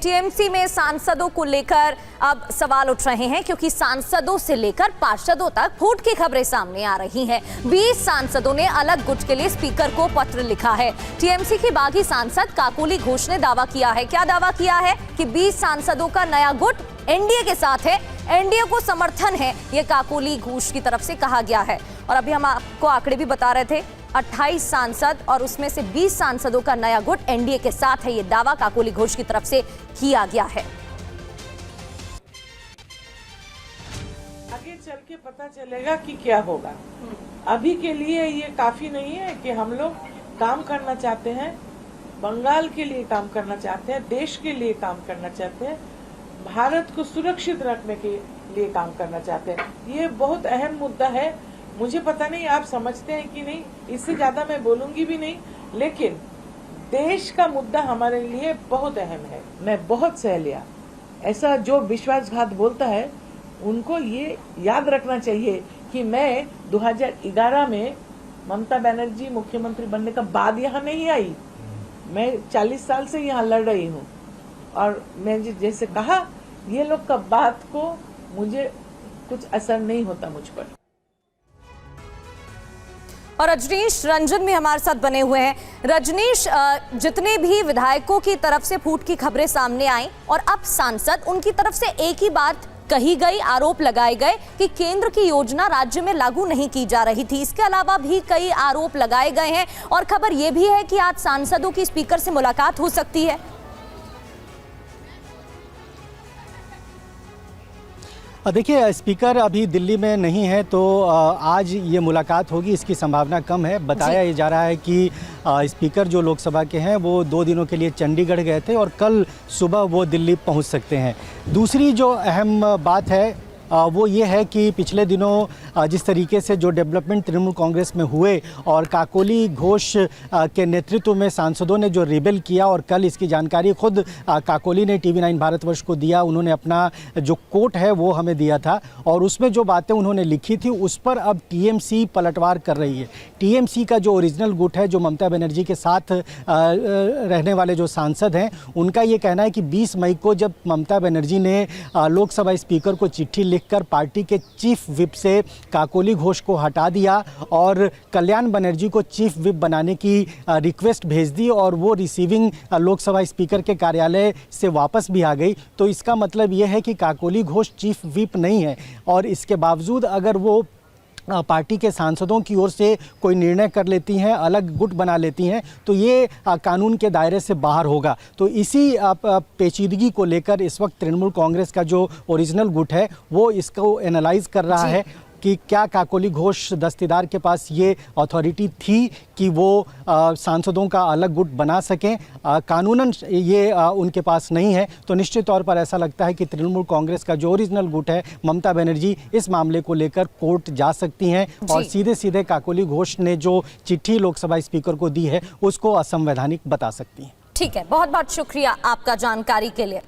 TMC में सांसदों को लेकर अब सवाल उठ रहे हैं क्योंकि सांसदों से लेकर पार्षदों तक फूट की खबरें सामने आ रही हैं। 20 सांसदों ने अलग गुट के लिए स्पीकर को पत्र लिखा है। टीएमसी की बागी सांसद काकोली घोष ने दावा किया है। क्या दावा किया है कि 20 सांसदों का नया गुट एनडीए के साथ है, एनडीए को समर्थन है, ये काकोली घोष की तरफ से कहा गया है। और अभी हम आपको आंकड़े भी बता रहे थे, 28 सांसद और उसमें से 20 सांसदों का नया गुट एनडीए के साथ है, ये दावा काकोली घोष की तरफ से किया गया है। आगे चल के पता चलेगा कि क्या होगा। अभी के लिए ये काफी नहीं है कि हम लोग काम करना चाहते हैं, बंगाल के लिए काम करना चाहते हैं, देश के लिए काम करना चाहते हैं, भारत को सुरक्षित रखने के लिए काम करना चाहते हैं। ये बहुत अहम मुद्दा है। मुझे पता नहीं आप समझते हैं कि नहीं, इससे ज्यादा मैं बोलूंगी भी नहीं, लेकिन देश का मुद्दा हमारे लिए बहुत अहम है। मैं बहुत सह लिया, ऐसा जो विश्वासघात बोलता है उनको ये याद रखना चाहिए कि मैं 2011 में ममता बनर्जी मुख्यमंत्री बनने का बाद यहाँ नहीं आई। मैं 40 साल से यहाँ लड़ रही हूँ और मैं जैसे कहा, ये लोग का बात को मुझे कुछ असर नहीं होता मुझ पर। और रजनीश रंजन भी हमारे साथ बने हुए हैं। रजनीश, जितने भी विधायकों की तरफ से फूट की खबरें सामने आई और अब सांसद, उनकी तरफ से एक ही बात कही गई, आरोप लगाए गए कि केंद्र की योजना राज्य में लागू नहीं की जा रही थी। इसके अलावा भी कई आरोप लगाए गए हैं और खबर यह भी है कि आज सांसदों की स्पीकर से मुलाकात हो सकती है। देखिए, स्पीकर अभी दिल्ली में नहीं है तो आज ये मुलाकात होगी, इसकी संभावना कम है। बताया ये जा रहा है कि स्पीकर जो लोकसभा के हैं वो 2 दिनों के लिए चंडीगढ़ गए थे और कल सुबह वो दिल्ली पहुंच सकते हैं। दूसरी जो अहम बात है वो ये है कि पिछले दिनों जिस तरीके से जो डेवलपमेंट तृणमूल कांग्रेस में हुए और काकोली घोष के नेतृत्व में सांसदों ने जो रिबेल किया, और कल इसकी जानकारी खुद काकोली ने TV9 भारतवर्ष को दिया। उन्होंने अपना जो कोट है वो हमें दिया था और उसमें जो बातें उन्होंने लिखी थी उस पर अब टीएमसी पलटवार कर रही है। टीएमसी का जो ओरिजिनल गुट है, जो ममता बनर्जी के साथ रहने वाले जो सांसद हैं, उनका ये कहना है कि 20 मई को जब ममता बनर्जी ने लोकसभा स्पीकर को चिट्ठी कर पार्टी के चीफ विप से काकोली घोष को हटा दिया और कल्याण बनर्जी को चीफ विप बनाने की रिक्वेस्ट भेज दी और वो रिसीविंग लोकसभा स्पीकर के कार्यालय से वापस भी आ गई, तो इसका मतलब ये है कि काकोली घोष चीफ विप नहीं है। और इसके बावजूद अगर वो पार्टी के सांसदों की ओर से कोई निर्णय कर लेती हैं, अलग गुट बना लेती हैं, तो ये कानून के दायरे से बाहर होगा। तो इसी पेचीदगी को लेकर इस वक्त तृणमूल कांग्रेस का जो ओरिजिनल गुट है वो इसको एनालाइज कर रहा है कि क्या काकोली घोष दस्तेदार के पास ये अथॉरिटी थी कि वो सांसदों का अलग गुट बना सकें। कानूनन ये उनके पास नहीं है, तो निश्चित तौर पर ऐसा लगता है कि तृणमूल कांग्रेस का जो ओरिजिनल गुट है, ममता बनर्जी, इस मामले को लेकर कोर्ट जा सकती हैं और सीधे सीधे काकोली घोष ने जो चिट्ठी लोकसभा स्पीकर को दी है उसको असंवैधानिक बता सकती हैं। ठीक है, बहुत बहुत शुक्रिया आपका जानकारी के लिए।